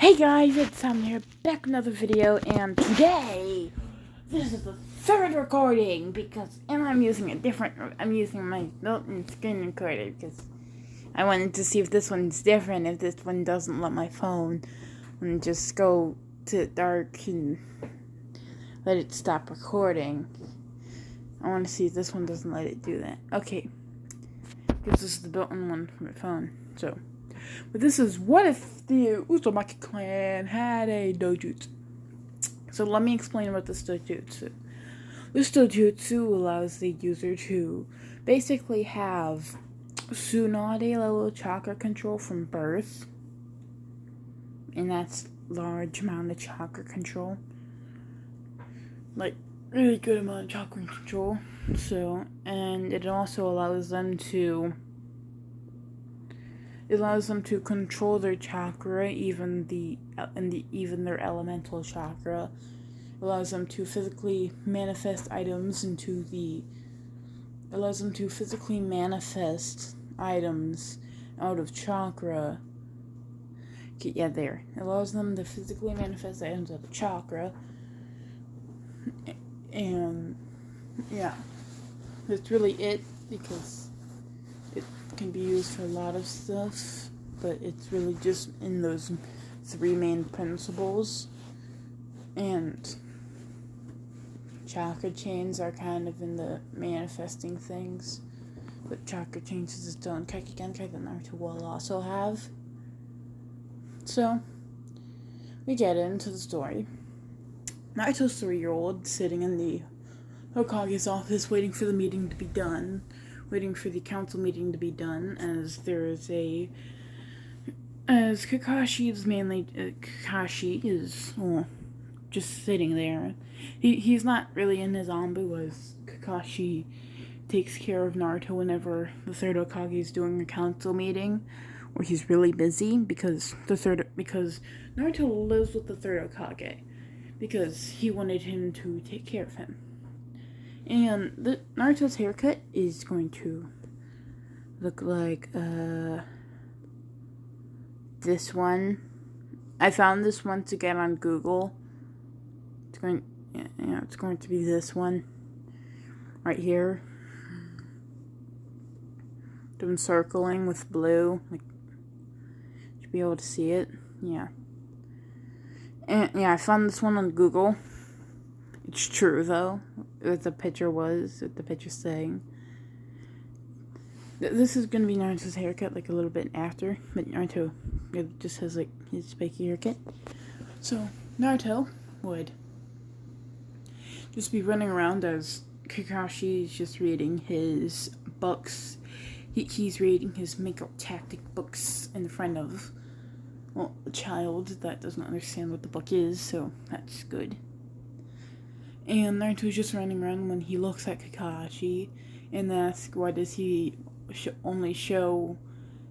Hey guys, it's Sam here, back with another video, and today, this is the third recording, I'm using my built-in screen recorder, because I wanted to see if this one's different, if this one doesn't let my phone, and just go to dark and let it stop recording. I want to see if this one doesn't let it do that. Okay, because this is the built-in one for my phone, so. But this is what if the Uzumaki clan had a dojutsu. So let me explain about this dojutsu. This dojutsu allows the user to basically have Tsunade level chakra control from birth. And that's large amount of chakra control. Like, really good amount of chakra control. So, and it also allows them to control their chakra, even their elemental chakra. It allows them to physically manifest items out of chakra. Okay, yeah, there. It allows them to physically manifest items out of chakra. And yeah, that's really it, because it can be used for a lot of stuff, but it's really just in those three main principles. And chakra chains are kind of in the manifesting things, but chakra chains is its own Kakigenkai that Naruto will also have. So, we get into the story. Naruto's 3-year-old sitting in the Hokage's office waiting for the meeting to be done. Waiting for the council meeting to be done, as Kakashi is just sitting there. He's not really in his Anbu, as Kakashi takes care of Naruto whenever the third Hokage is doing a council meeting, where he's really busy because Naruto lives with the third Hokage because he wanted him to take care of him. And Naruto's haircut is going to look like this one. I found this once again on Google. It's going to be this one right here. Doing circling with blue. Like, you should be able to see it. Yeah. And yeah, I found this one on Google. It's true, though, what the picture's saying. This is going to be Naruto's haircut, like, a little bit after, but Naruto just has, like, his spiky haircut. So, Naruto would just be running around as Kakashi is just reading his books. He's reading his makeup tactic books in front of, well, a child that doesn't understand what the book is, so that's good. And Naruto's just running around when he looks at Kakashi and asks, why does he only show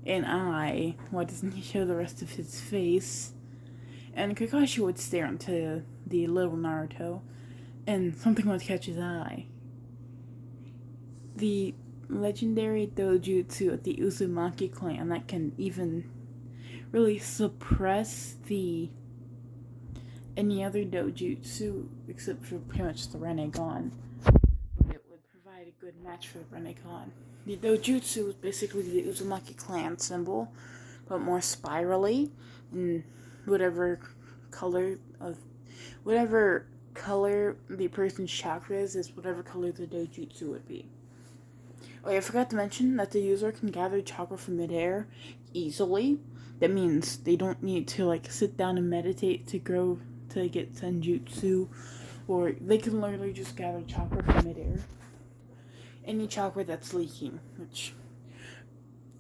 an eye? Why doesn't he show the rest of his face? And Kakashi would stare into the little Naruto, and something would catch his eye. The legendary dojutsu of the Uzumaki clan that can even really suppress any other dojutsu except for pretty much the Rinnegan. It would provide a good match for the Rinnegan. The dojutsu is basically the Uzumaki clan symbol, but more spirally, and whatever color the person's chakra is whatever color the dojutsu would be. Oh, I forgot to mention that the user can gather chakra from midair easily. That means they don't need to, like, sit down and meditate to get senjutsu, or they can literally just gather chakra from midair. Any chakra that's leaking, which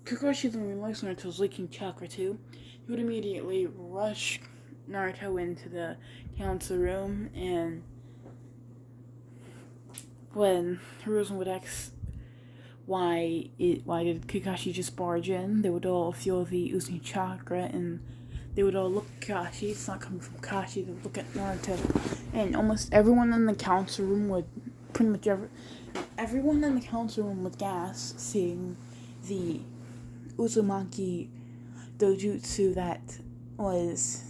Kakashi doesn't realize Naruto's leaking chakra too. He would immediately rush Naruto into the council room, and when Hiruzen would ask why did Kakashi just barge in, they would all feel the oozing chakra, and they would all look at Kakashi. It's not coming from Kakashi. They would look at Naruto, and almost everyone in the council room would gasp seeing the Uzumaki dojutsu that was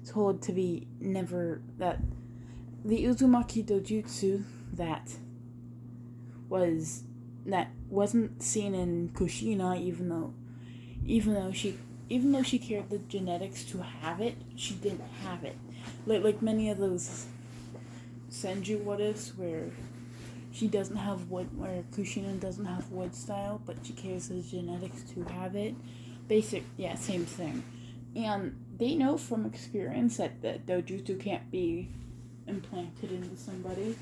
told to be never, that the uzumaki dojutsu that wasn't seen in Kushina, even though she carried the genetics to have it, she didn't have it. Like many of those Senju what ifs where she doesn't have wood, where Kushina doesn't have wood style, but she carries the genetics to have it. Same thing. And they know from experience that the dojutsu can't be implanted into somebody,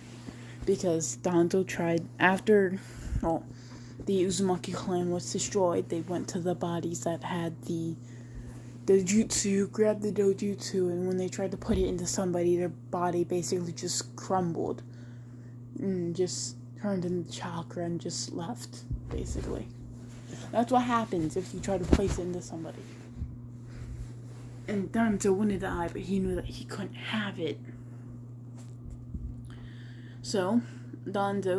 because Danzo tried, after the Uzumaki clan was destroyed, they went to the bodies that had the dojutsu, grabbed the dojutsu, and when they tried to put it into somebody, their body basically just crumbled and just turned into chakra and just left, basically. That's what happens if you try to place it into somebody. And Danzo wanted to die, but he knew that he couldn't have it. So, Third Hokage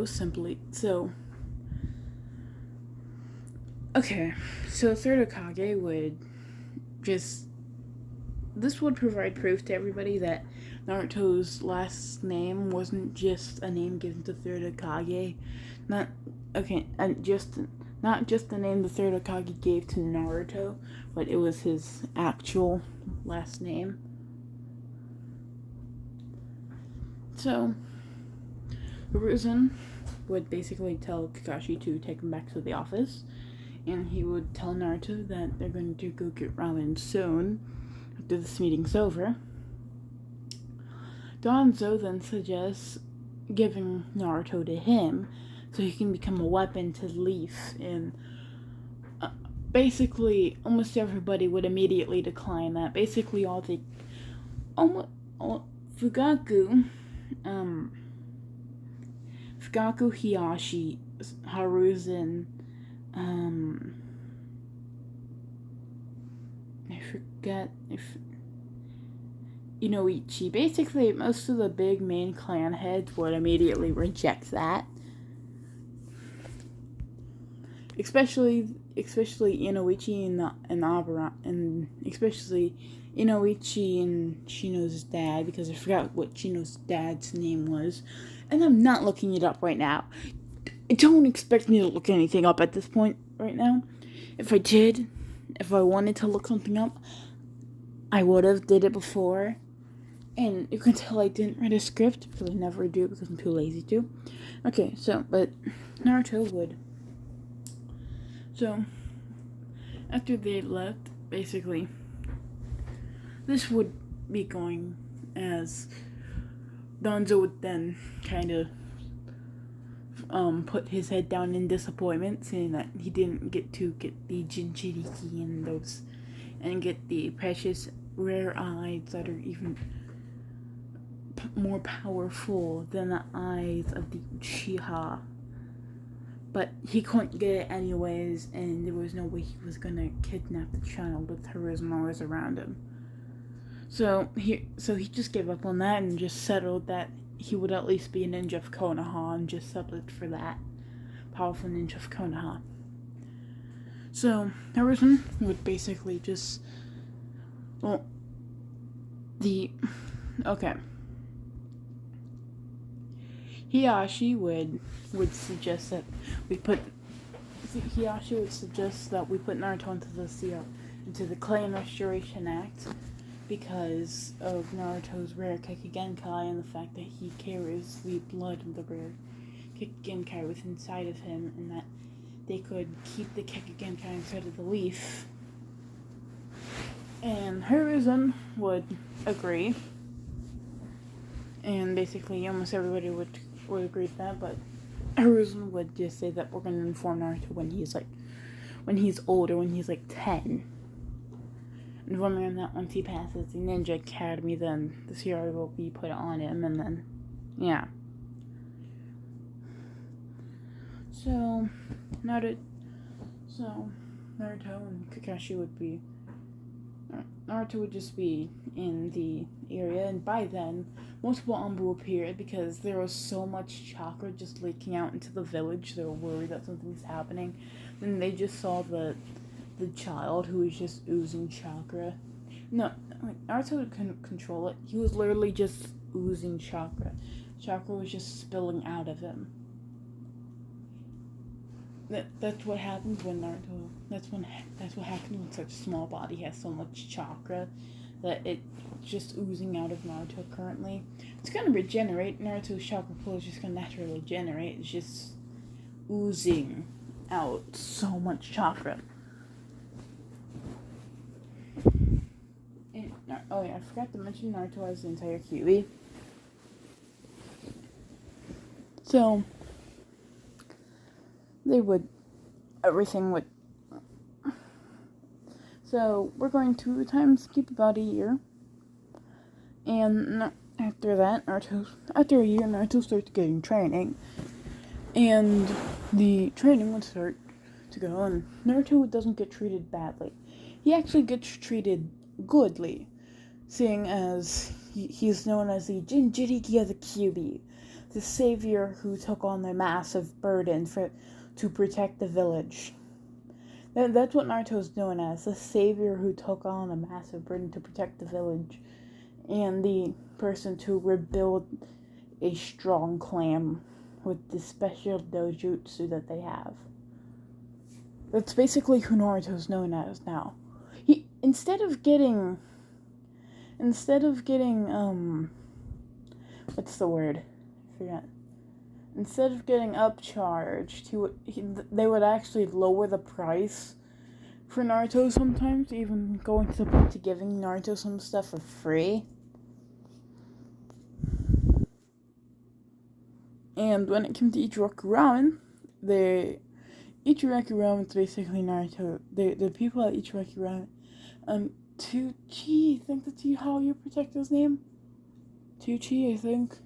would this would provide proof to everybody that Naruto's last name wasn't just a name given to Third Hokage. Not just the name the Third Hokage gave to Naruto, but it was his actual last name. So, Hiruzen would basically tell Kakashi to take him back to the office, and he would tell Naruto that they're going to go get ramen soon after this meeting's over. Danzo then suggests giving Naruto to him so he can become a weapon to Leaf, and basically almost everybody would immediately decline that. Basically Fugaku, Hiyashi, Hiruzen, Inoichi. Basically, most of the big main clan heads would immediately reject that. Especially Inoichi and Abara, and especially Inoichi and Shino's dad, because I forgot what Shino's dad's name was, and I'm not looking it up right now. Don't expect me to look anything up at this point right now. If I wanted to look something up, I would have did it before. And you can tell I didn't write a script, because I never do, because I'm too lazy to. Okay, but Naruto would. So, after they left, basically, this would be going as Danzo would then kind of put his head down in disappointment, saying that he didn't get the Jinchuriki and get the precious rare eyes that are even more powerful than the eyes of the Uchiha. But he couldn't get it anyways, and there was no way he was gonna kidnap the child with Hiruzen always around him. So he just gave up on that and just settled that he would at least be a ninja of Konoha, and just settled for that. Powerful ninja of Konoha. So Hiruzen would basically just Hiyashi would suggest that we put Naruto into the Clan Restoration Act because of Naruto's rare Kekigenkai and the fact that he carries the blood of the rare Kekigenkai within inside of him, and that they could keep the Kekigenkai inside of the leaf. And Hiruzen would agree, and basically almost everybody would agree to that, but Hiruzen would just say that we're going to inform Naruto when he's older, when he's 10. Informing him that once he passes the Ninja Academy, then the CR will be put on him, and then, yeah. So Naruto and Kakashi Naruto would just be in the area, and by then, multiple Anbu appeared because there was so much chakra just leaking out into the village. They were worried that something's happening. Then they just saw the child who was just oozing chakra. No, Naruto couldn't control it. He was literally just oozing chakra. Chakra was just spilling out of him. That's what happens when Naruto. That's what happens when such a small body has so much chakra that it's just oozing out of Naruto currently. It's gonna regenerate. Naruto's chakra pool is just gonna naturally generate. It's just oozing out so much chakra. And, oh yeah, I forgot to mention Naruto has the entire Kyuubi. So everything would. So we're going to time skip about a year, and after a year, Naruto starts getting training, and the training would start to go on. Naruto doesn't get treated badly; he actually gets treated goodly, seeing as he's known as the Jinjuriki of the Kyuubi, the savior who took on the massive burden to protect the village. That's what Naruto's known as, the savior who took on a massive burden to protect the village, and the person to rebuild a strong clan with the special dojutsu that they have. That's basically who Naruto's known as now. Instead of getting what's the word? I forgot. Instead of getting upcharged, they would actually lower the price for Naruto sometimes, even going to the point to giving Naruto some stuff for free. And when it came to Ichiraku Ramen, Ichiraku Ramen is basically Naruto. The people at Ichiraku Ramen, Tuchi, I think that's how you protect his name. Tuchi, I think.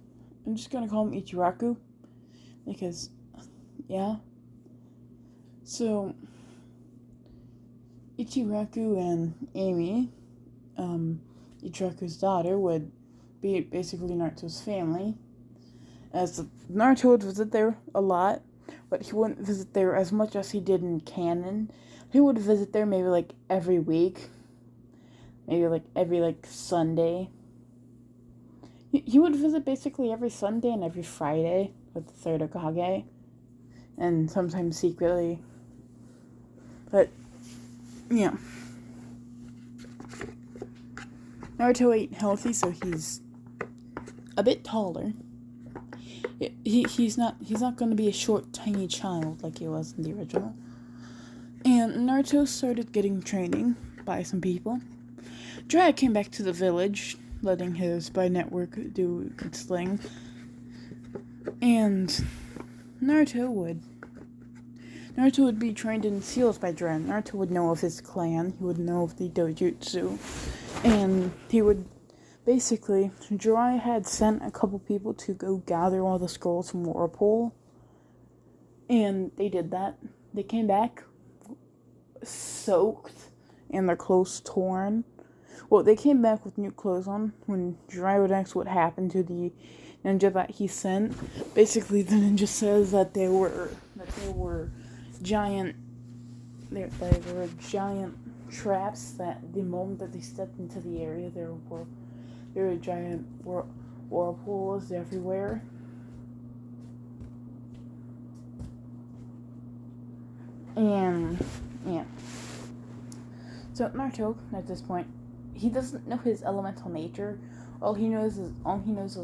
I'm just gonna call him Ichiraku. Because, yeah. So, Ichiraku and Amy, Ichiraku's daughter, would be basically Naruto's family. As Naruto would visit there a lot, but he wouldn't visit there as much as he did in canon. He would visit there maybe every week. Maybe every Sunday. He would visit basically every Sunday and every Friday with the third Hokage, and sometimes secretly. But yeah, Naruto ate healthy, so he's a bit taller. He's not going to be a short, tiny child like he was in the original. And Naruto started getting training by some people. Jiraiya came back to the village, letting his spy network do its thing. And Naruto would be trained in seals by Jiraiya. Naruto would know of his clan. He would know of the dojutsu. And he would basically, Jiraiya had sent a couple people to go gather all the scrolls from Whirlpool. And they did that. They came back soaked and their clothes torn. Well, they came back with new clothes on. When Jiraiya would ask what happened to the ninja that he sent, basically the ninja says that they were giant traps, that the moment that they stepped into the area there were giant whirlpools everywhere. And yeah. So Naruto at this point, he doesn't know his elemental nature. All he knows is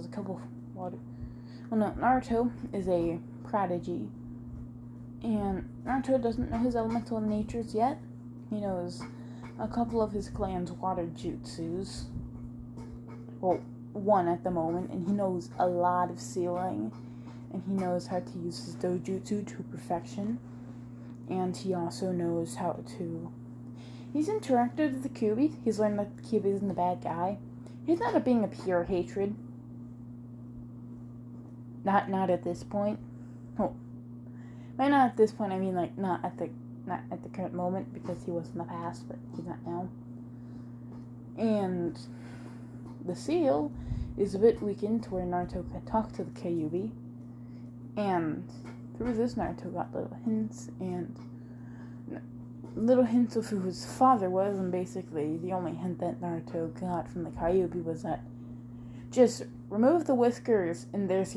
a couple of water. Well, no, Naruto is a prodigy, and Naruto doesn't know his elemental natures yet. He knows a couple of his clan's water jutsus. Well, one at the moment, and he knows a lot of sealing, and he knows how to use his dojutsu to perfection, and he also knows how to. He's interacted with the Kyuubi. He's learned that the Kyuubi isn't the bad guy. He's not being a pure hatred. Not at this point. Oh, by not at this point, I mean not at the current moment, because he was in the past, but he's not now. And the seal is a bit weakened to where Naruto can talk to the Kyuubi, and through this Naruto got little hints, and little hints of who his father was, and basically the only hint that Naruto got from the Kyuubi was that just remove the whiskers and there's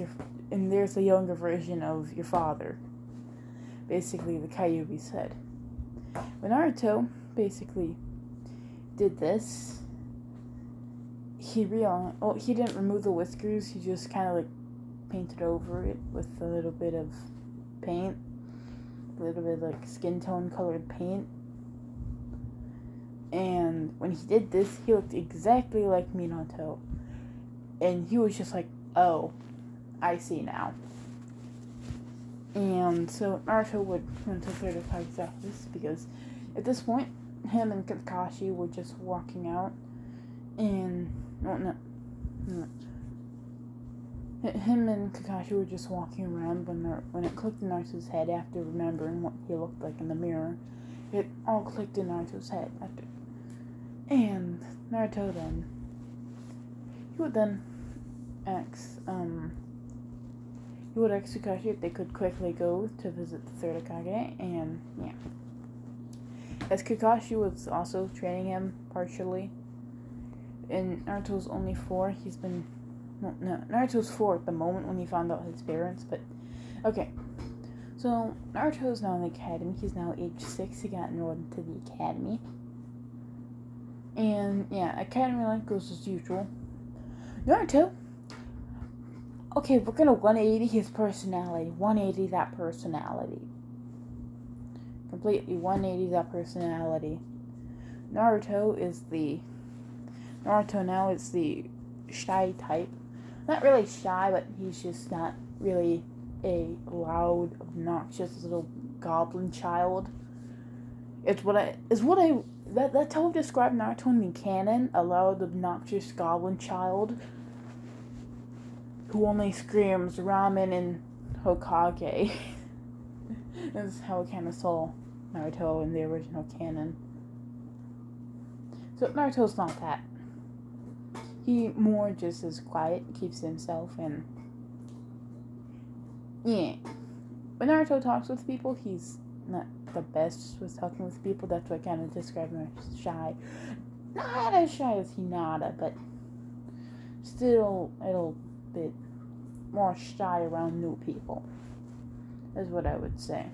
a younger version of your father. Basically, the Kyuubi said. When Naruto basically did this, he realized, well, he didn't remove the whiskers, he just kind of like painted over it with a little bit of paint, a little bit like skin tone colored paint. And when he did this, he looked exactly like Minato. And he was just like, oh, I see now. And so Naruto would run to third Hokage's office because at this point, him and Kakashi were just walking out. And, him and Kakashi were just walking around when it clicked in Naruto's head after remembering what he looked like in the mirror. It all clicked in Naruto's head after. And Naruto then, he would ask Kakashi if they could quickly go to visit the third Hokage, and yeah. As Kakashi was also training him partially, and Naruto's only 4, Naruto's 4 at the moment when he found out his parents, but okay. So Naruto's now in the academy, he's now age 6, he got enrolled into the academy. And yeah, academy life goes as usual. Naruto, okay, we're gonna 180 his personality. 180 that personality. Completely 180 that personality. Naruto now is the shy type. Not really shy, but he's just not really a loud, obnoxious little goblin child. That's how I describe Naruto in the canon, a loud, obnoxious goblin child who only screams ramen and Hokage. That's how I kind of saw Naruto in the original canon. So Naruto's not that. He more just is quiet, keeps to himself, and yeah. When Naruto talks with people, he's not the best with talking with people. That's what I kind of describe him as shy. Not as shy as Hinata, but still a little bit more shy around new people, is what I would say.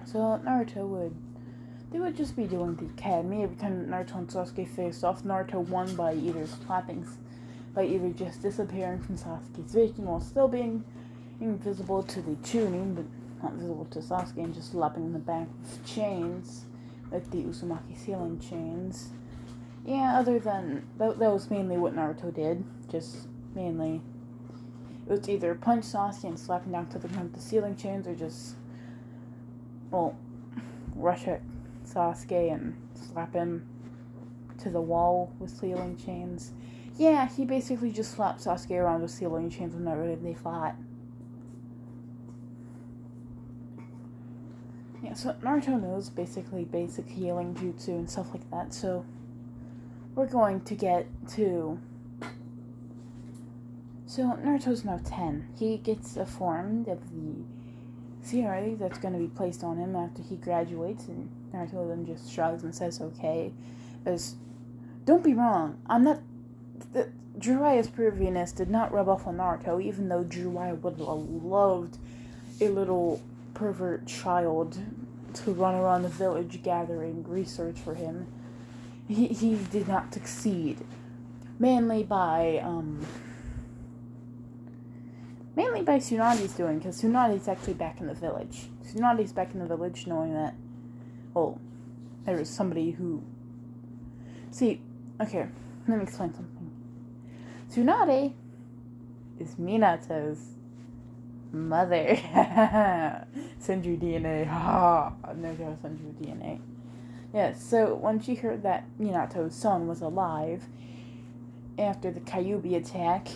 So they would just be doing the academy. Every time Naruto and Sasuke faced off, Naruto won by either just disappearing from Sasuke's vision while still being invisible to the Chunin, but not visible to Sasuke, and just slapping in the back with chains, like the Uzumaki ceiling chains. Yeah, other than that was mainly what Naruto did. Just mainly, it was either punch Sasuke and slap him down to the ground with the ceiling chains, or just, rush at Sasuke and slap him to the wall with ceiling chains. Yeah, he basically just slapped Sasuke around with ceiling chains whenever they fought. Yeah, so Naruto knows basically basic healing jutsu and stuff like that, so we're going to get to... So Naruto's now 10. He gets informed of the CRA that's going to be placed on him after he graduates, and Naruto then just shrugs and says okay. As, don't be wrong, Jiraiya's perviness did not rub off on Naruto, even though Jiraiya would have loved a little pervert child to run around the village gathering research for him. He did not succeed. Mainly by Tsunade's doing, because Tsunade's actually back in the village. Tsunade's back in the village knowing that, there was somebody who... See, okay, let me explain something. Tsunade is Minato's mother. Send your DNA. No, send your DNA. Yes, so when she heard that Minato's son was alive after the Kyuubi attack,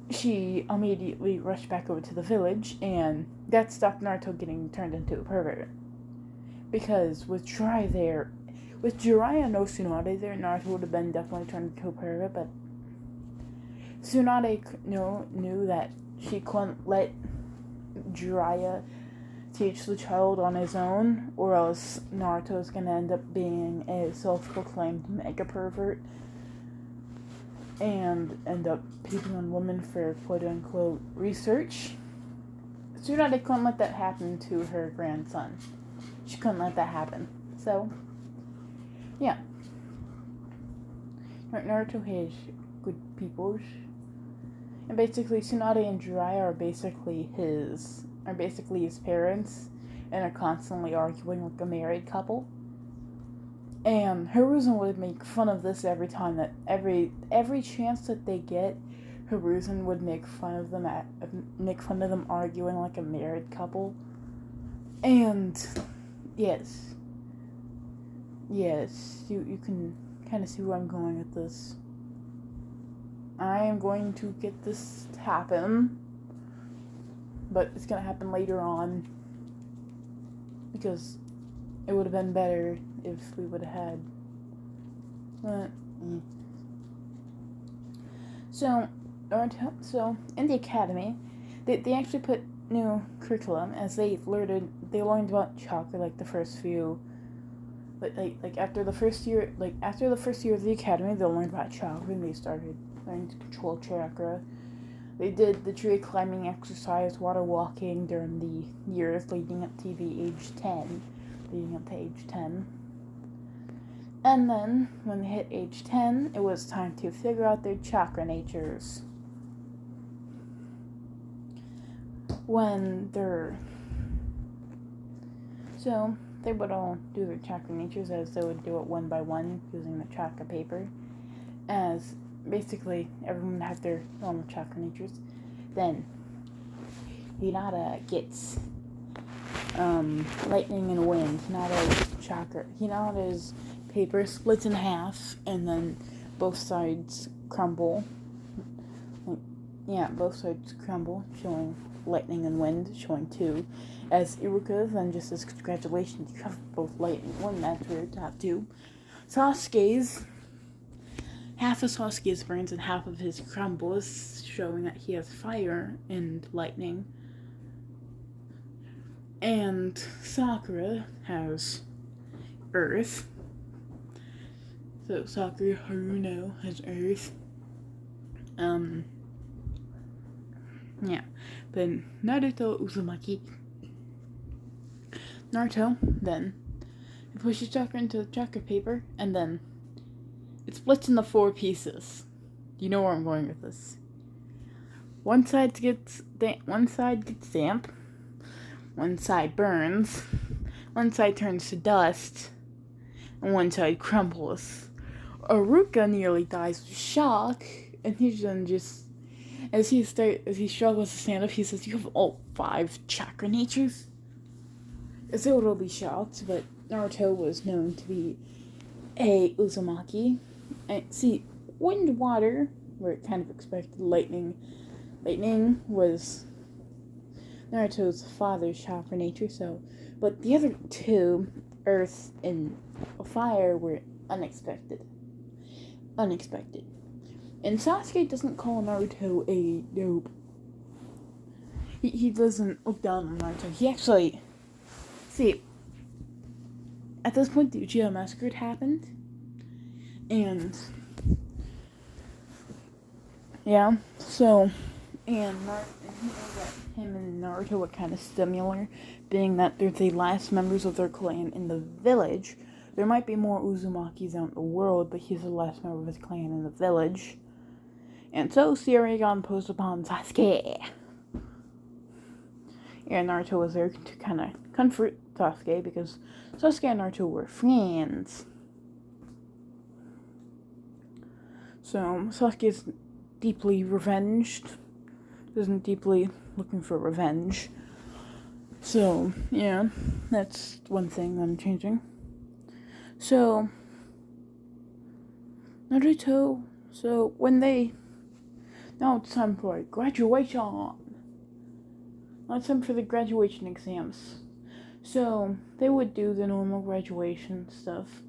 she immediately rushed back over to the village, and that stopped Naruto getting turned into a pervert. Because with Jiraiya no Tsunade there, Naruto would have been definitely turned into a pervert, but Tsunade knew that she couldn't let Jiraiya teach the child on his own, or else Naruto's gonna end up being a self-proclaimed mega pervert and end up peeping on women for quote-unquote research. Tsunade couldn't let that happen to her grandson. She couldn't let that happen. So, yeah. Naruto has good peoples. And basically, Tsunade and Jiraiya are basically his parents, and are constantly arguing like a married couple. And Hiruzen would make fun of this every time that every chance that they get, Hiruzen would make fun of them arguing like a married couple. And yes, you can kind of see where I'm going with this. I am going to get this to happen, but it's gonna happen later on, because it would have been better if we would have had. So in the academy, they actually put new curriculum as they learned about chakra like the first few. Like after the first year of the academy, they learned about chakra and they started learning to control chakra. They did the tree climbing exercise, water walking during the years leading up to age 10. And then, when they hit age 10, it was time to figure out their chakra natures. So, they would all do their chakra natures as they would do it one by one using the chakra paper. As basically everyone would have their normal chakra natures. Then, Hinata gets lightning and wind. Hinata's paper splits in half, and then both sides crumble. Both sides crumble, showing lightning and wind, showing 2. As Iruka then just says, congratulations, you have both lightning and wind, that's weird to have 2. Half of Sasuke's burns and half of his crumbles, showing that he has fire and lightning. And Sakura has earth. So Sakura Haruno has earth. Then Naruto Uzumaki. Naruto then he pushes chakra into the chakra paper, and then it splits into 4 pieces. You know where I'm going with this. One side gets damp, one side burns, one side turns to dust, and one side crumbles. Iruka nearly dies of shock, and he's then just, as he struggles to stand up, he says, "You have all 5 chakra natures?" Isildo will be shocked, but Naruto was known to be a uzumaki. And see, wind, water, were kind of expected. Lightning was Naruto's father's chakra nature, but the other 2, earth and fire, were unexpected. And Sasuke doesn't call Naruto a noob. He doesn't look down on Naruto. He actually, see, at this point the Uchiha Massacre had happened, and he knew that him and Naruto were kind of similar, being that they're the last members of their clan in the village. There might be more Uzumakis out in the world, but he's the last member of his clan in the village. And so Sharingan imposed upon Sasuke. And Naruto was there to kind of comfort Sasuke, because Sasuke and Naruto were friends. So Sasuke is deeply revenged. Isn't deeply looking for revenge. So, yeah, that's one thing I'm changing. So, Naruto, now it's time for graduation. Now it's time for the graduation exams. So, they would do the normal graduation stuff.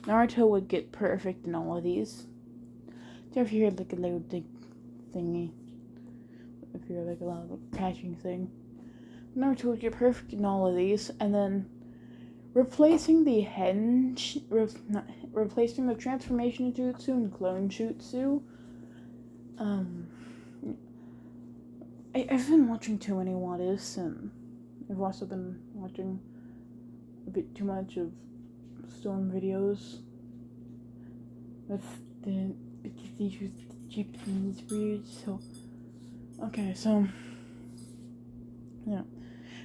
Naruto would get perfect in all of these. Do you ever hear like a little thingy? If you're like a loud catching thing. Naruto would get perfect in all of these, and then replacing the replacing the transformation jutsu and clone jutsu. I've been watching too many What Ifs, and I've also been watching a bit too much of Storm videos because they use Japanese words. So okay, so yeah.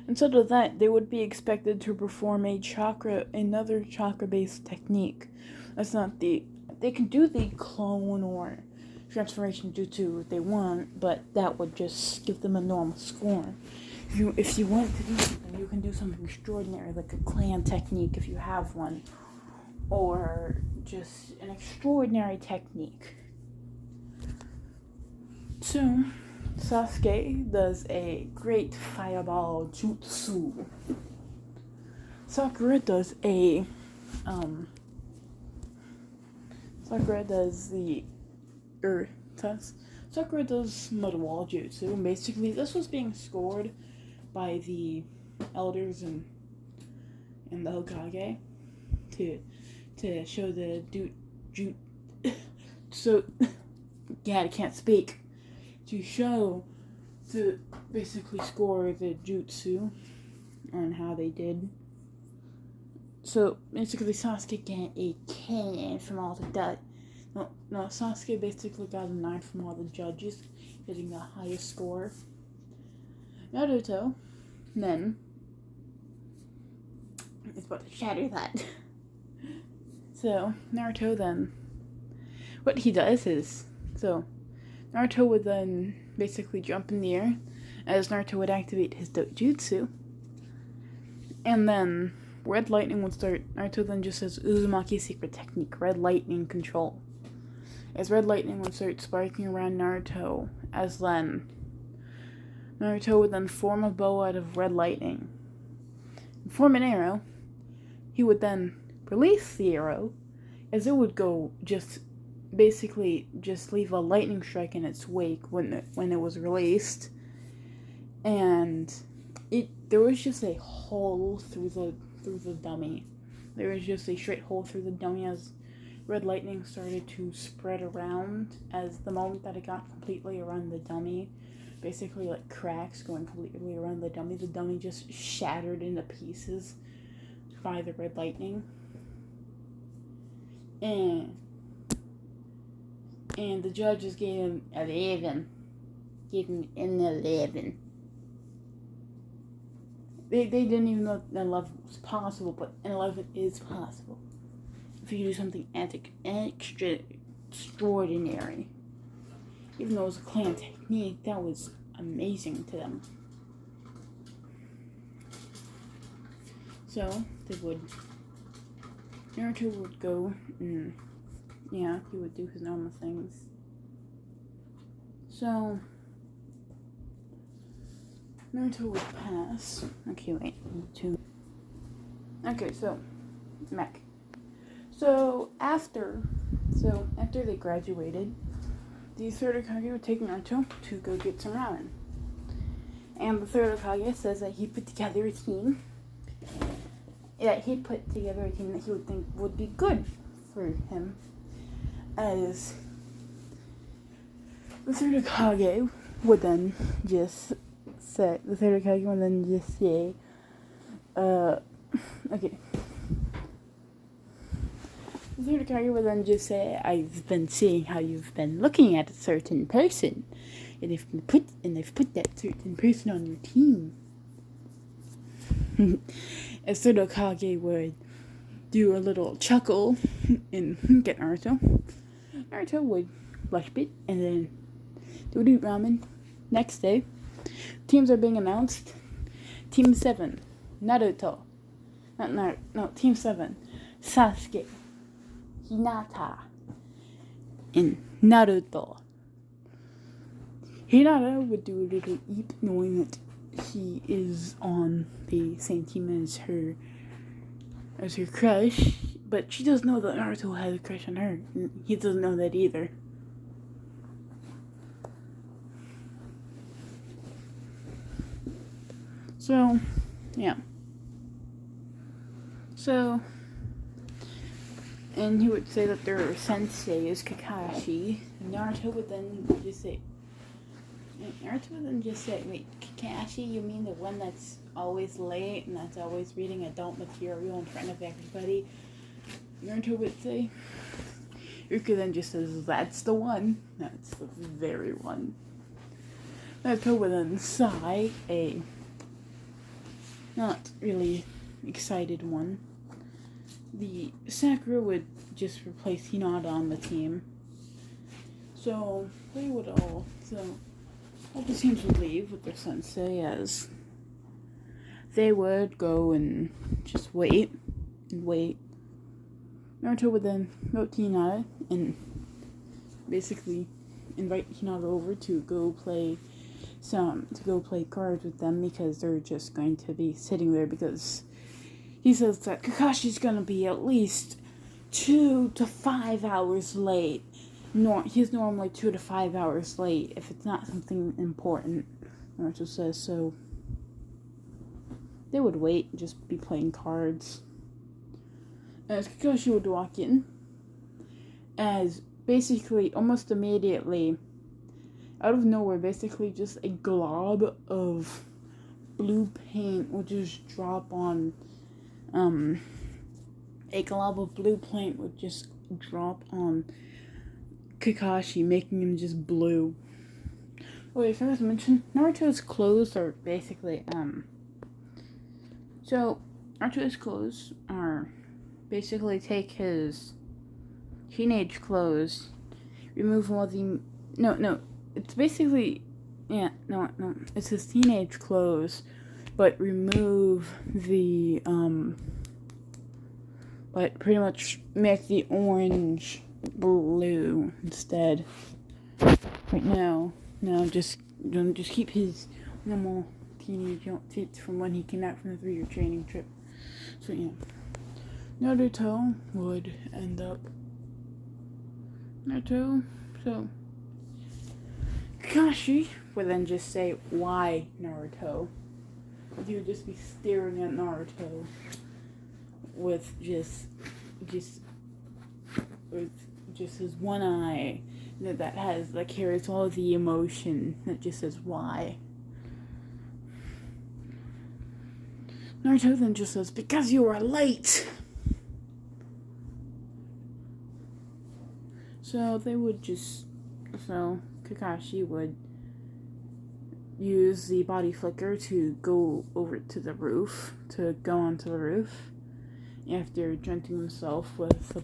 Instead of that, they would be expected to perform another chakra-based technique. They can do the clone or transformation jutsu if they want, but that would just give them a normal score. If you want to do something, you can do something extraordinary, like a clan technique if you have one, or just an extraordinary technique. So, Sasuke does a great fireball jutsu. Sakura does Sakura does mud wall jutsu, and basically this was being scored by the elders and the Hokage to show the so yeah, I can't speak. To basically score the jutsu on how they did. So basically Sasuke got a 10 from all the Sasuke basically got a 9 from all the judges, getting the highest score. Naruto then is about to shatter that. So Naruto then, what he does is, Naruto would then basically jump in the air as Naruto would activate his dojutsu. And then red lightning would start. Naruto then just says uzumaki secret technique, red lightning control. As red lightning would start sparking around Naruto, as then Naruto would then form a bow out of red lightning. And form an arrow. He would then release the arrow, as it would go just leave a lightning strike in its wake when it was released, and there was just a hole through the dummy. There was just a straight hole through the dummy as red lightning started to spread around. As the moment that it got completely around the dummy, basically like cracks going completely around the dummy just shattered into pieces by the red lightning. And the judges gave him 11. Gave him an 11. They didn't even know that 11 was possible, but an 11 is possible. If you do something extraordinary. Even though it was a clan technique, that was amazing to them. So, Naruto would go and yeah, he would do his normal things. So, Naruto would pass. Okay, wait. Okay, so, Mech. So, after they graduated, the third Hokage would take Naruto to go get some ramen. And the third Hokage says that he put together a team that he would think would be good for him. As the third Hokage would then just say, okay. The third Hokage would then just say, I've been seeing how you've been looking at a certain person, and they've put that certain person on your team. As third Hokage would do a little chuckle and get Naruto. Naruto would blush a bit, and then they would eat ramen. Next day, teams are being announced. Team 7, Naruto. Team 7, Sasuke, Hinata, and Naruto. Hinata would do a little eep, knowing that he is on the same team as her crush, but she doesn't know that Naruto has a crush on her. He doesn't know that either. So, yeah. So, and he would say that their sensei is Kakashi. Naruto would then just say, wait, Kakashi, you mean the one that's always late and that's always reading adult material in front of everybody? Naruto would say. Yuka then just says, that's the one. That's the very one. Naruto would then sigh, a not really excited one. The Sakura would just replace Hinata on the team. So all the teams would leave with their sensei, as they would go and just wait. Naruto would then go to Hinata and basically invite Hinata over to go play cards with them, because they're just going to be sitting there, because he says that Kakashi's gonna be at least 2 to 5 hours late. He's normally 2 to 5 hours late if it's not something important, Naruto says. So they would wait and just be playing cards. As Kakashi would walk in, as basically almost immediately, out of nowhere, basically just a glob of blue paint would just drop on, Kakashi, making him just blue. Wait, I forgot to mention, Naruto's clothes are basically, Naruto's clothes are basically take his teenage clothes, remove all the, it's basically, it's his teenage clothes, but remove the, but pretty much make the orange blue instead. Right now, just keep his normal teenage outfits from when he came out from the 3-year training trip. So yeah, Naruto would end up, so Kakashi would then just say, why Naruto? He would just be staring at Naruto with just his one eye that carries all the emotion, that just says, why? Naruto then just says, because you were late! So Kakashi would use the body flicker to go onto the roof, after drenching himself with the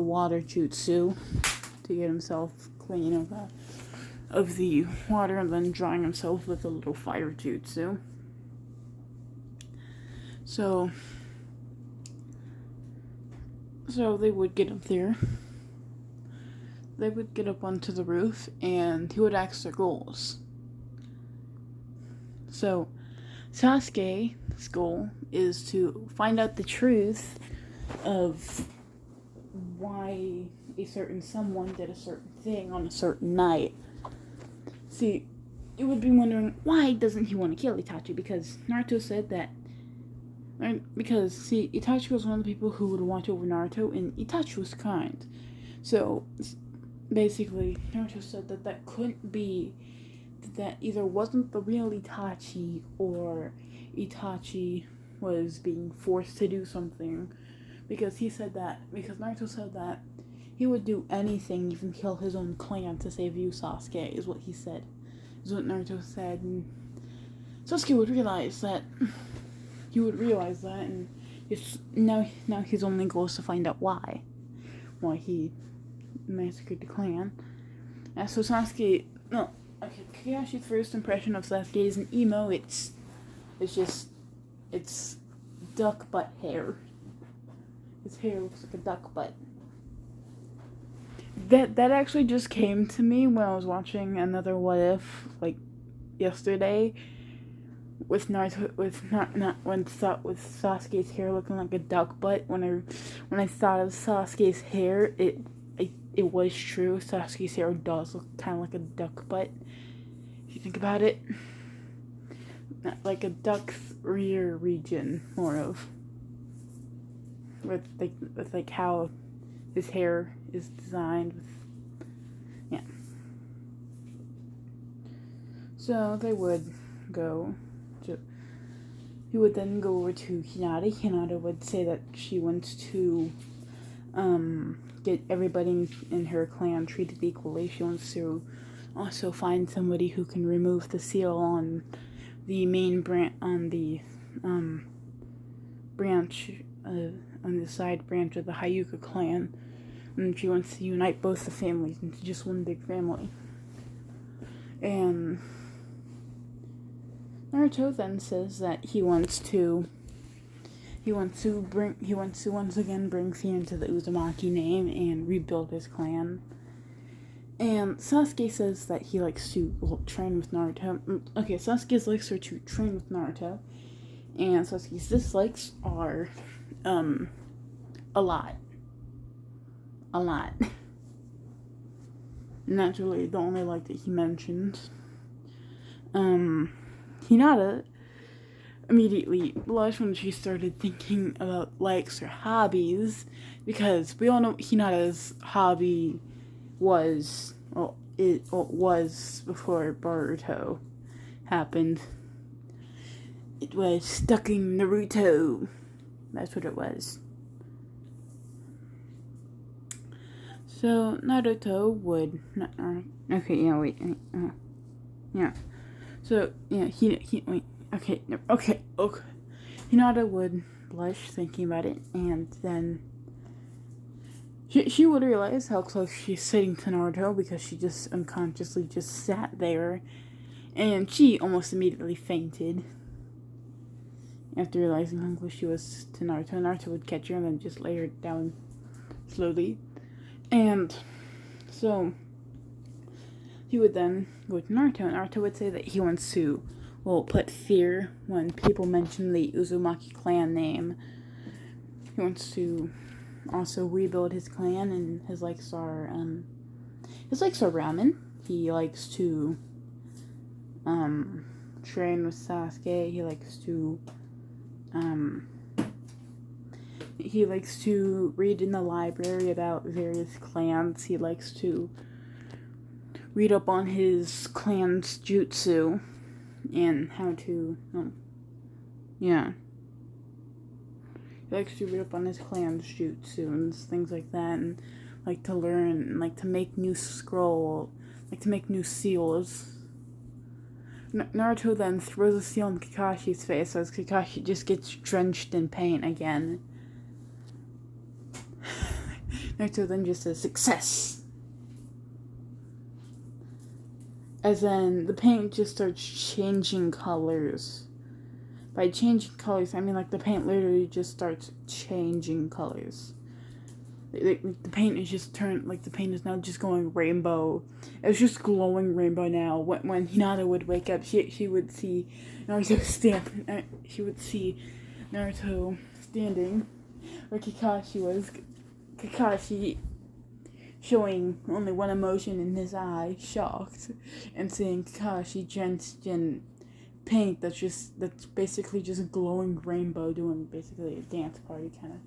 water jutsu, to get himself clean of the water, and then drying himself with a little fire jutsu. So they would get up there. They would get up onto the roof, and he would ask their goals. So Sasuke's goal is to find out the truth of why a certain someone did a certain thing on a certain night. See, you would be wondering, why doesn't he want to kill Itachi? Because Naruto said that. Because, see, Itachi was one of the people who would watch over Naruto, and Itachi was kind. So, basically, Naruto said that couldn't be, that either wasn't the real Itachi, or Itachi was being forced to do something. Because Naruto said that he would do anything, even kill his own clan, to save you, Sasuke, is what he said. Is what Naruto said. And Sasuke would realize that. And now his only goal is to find out why he massacred the clan. And so Kakashi's first impression of Sasuke is an emo. It's duck butt hair. His hair looks like a duck butt. That actually just came to me when I was watching another What If, like, yesterday, with Sasuke's hair looking like a duck butt. When I thought of Sasuke's hair, it was true. Sasuke's hair does look kind of like a duck butt, if you think about it. like a duck's rear region, more of. With like how his hair is designed. Yeah. So they would go to. He would then go over to Hinata. Hinata would say that she wants to get everybody in her clan treated equally. She wants to also find somebody who can remove the seal on the main branch, on the branch, on the side branch of the Hyuga clan. And she wants to unite both the families into just one big family. And Naruto then says that he wants to once again bring fear into the Uzumaki name and rebuild his clan. And Sasuke says that he likes to train with Naruto. Okay, Sasuke likes her to train with Naruto, and Sasuke's dislikes are a lot. And that's really the only like that he mentioned. Hinata immediately blushed when she started thinking about likes or hobbies, because we all know Hinata's hobby was, it was before Boruto happened. It was stalking Naruto. That's what it was. So Naruto would So Hinata would blush thinking about it, and then she would realize how close she's sitting to Naruto, because she just unconsciously just sat there, and she almost immediately fainted after realizing how close she was to Naruto. Naruto would catch her and then just lay her down slowly. And so he would then go to Naruto, and Naruto would say that he wants to, put fear when people mention the Uzumaki clan name. He wants to also rebuild his clan, and his likes are ramen. He likes to train with Sasuke. He likes to read in the library about various clans. He likes to read up on his clan's jutsu and how to, He likes to read up on his clan's jutsu and things like that, and like to learn, and like to make new to make new seals. Naruto then throws a seal in Kakashi's face as Kakashi just gets drenched in paint again. Naruto then just says, "Success!" As then the paint just starts changing colors. By changing colors, I mean like the paint literally just starts changing colors. The paint is just the paint is now just going rainbow. It's just glowing rainbow now. When Hinata would wake up, she would see Naruto standing where Kakashi was. Kakashi showing only one emotion in his eye, shocked, and seeing Kakashi drenched in paint that's basically just a glowing rainbow, doing basically a dance party kind of.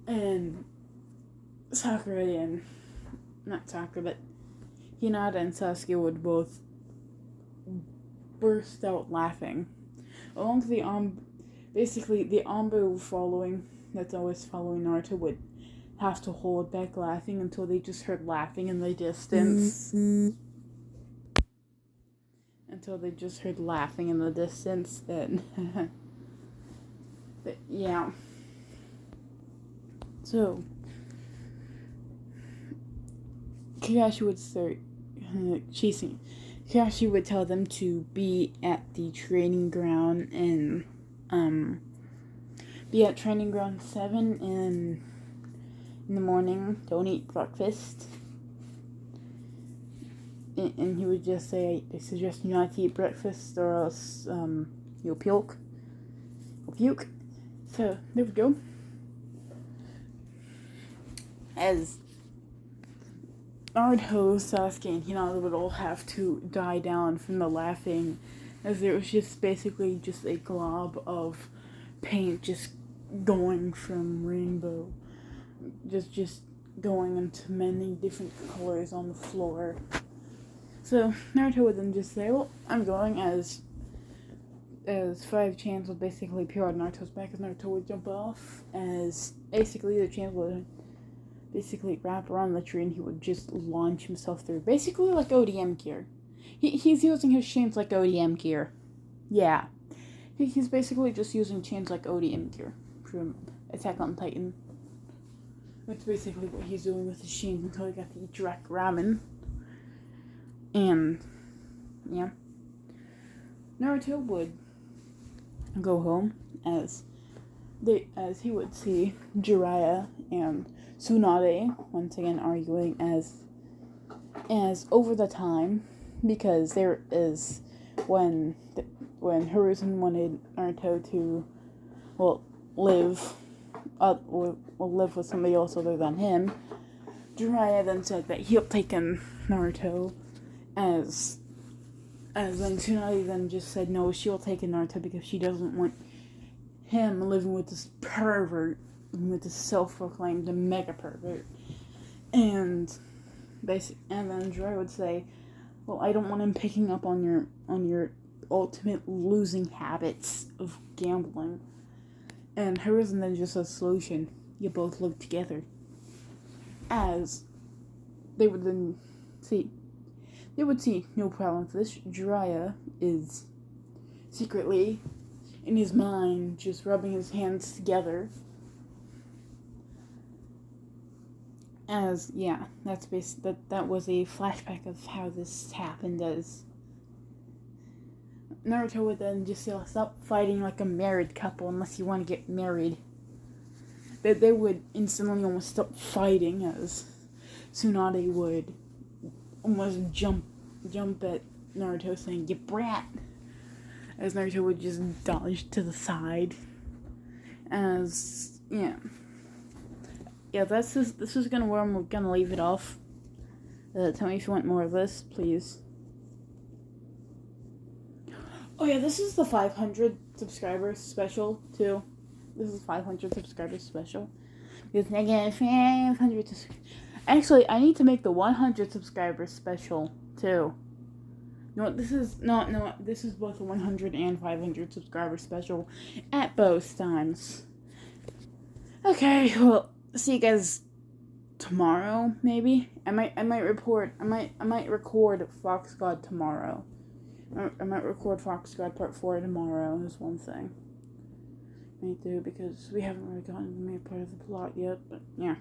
And Hinata and Sasuke would both burst out laughing. Along with the Anbu that's always following Naruto would have to hold back laughing until they just heard laughing in the distance. Then but yeah. So Kakashi would start chasing. Kakashi would tell them to be at the training ground and be at training ground 7 in the morning. Don't eat breakfast. And he would just say, "I suggest you not to eat breakfast, or else you'll puke." So there we go. As Naruto, Sasuke, and Hinata would all have to die down from the laughing as it was just basically just a glob of paint just going from rainbow, just going into many different colors on the floor. So Naruto would then just say, well, I'm going, as 5 chains would basically appear on Naruto's back as Naruto would jump off, as basically the chains would basically wrap around the tree and he would just launch himself through, basically like ODM gear. He's using his chains like ODM gear. Yeah. He's basically just using chains like ODM gear from Attack on Titan. That's basically what he's doing with his chains until he got to eat direct ramen. And, yeah. Naruto would go home as he would see Jiraiya and Tsunade once again arguing as over the time, because there is when Hiruzen wanted Naruto to live with somebody else other than him. Jiraiya then said that he'll take in Naruto, as then Tsunade then just said no, she'll take in Naruto because she doesn't want him living with this pervert, with this self-proclaimed mega pervert. And then Jiraiya would say, well, I don't want him picking up on your ultimate losing habits of gambling. And Hiruzen then just says, solution, you both live together. As they would see no problem with this. Jiraiya is secretly, in his mind, just rubbing his hands together. As, yeah, that was a flashback of how this happened, as Naruto would then just say, stop fighting like a married couple unless you want to get married. They would instantly almost stop fighting, as Tsunade would almost jump at Naruto saying, you brat, as Naruto would just dodge to the side. As, yeah, this is where I'm gonna leave it off. Tell me if you want more of this, please. Oh yeah, this is the 500 subscribers special too. This is 500 subscribers special. Because I get 500 Actually, I need to make the 100 subscribers special too. No, this is this is both a 100 and 500 subscribers special at both times. Okay, well, see you guys tomorrow, maybe. I might record Fox God tomorrow. I might record Fox God Part 4 tomorrow, is one thing. I might do, because we haven't really gotten to the main part of the plot yet, but yeah.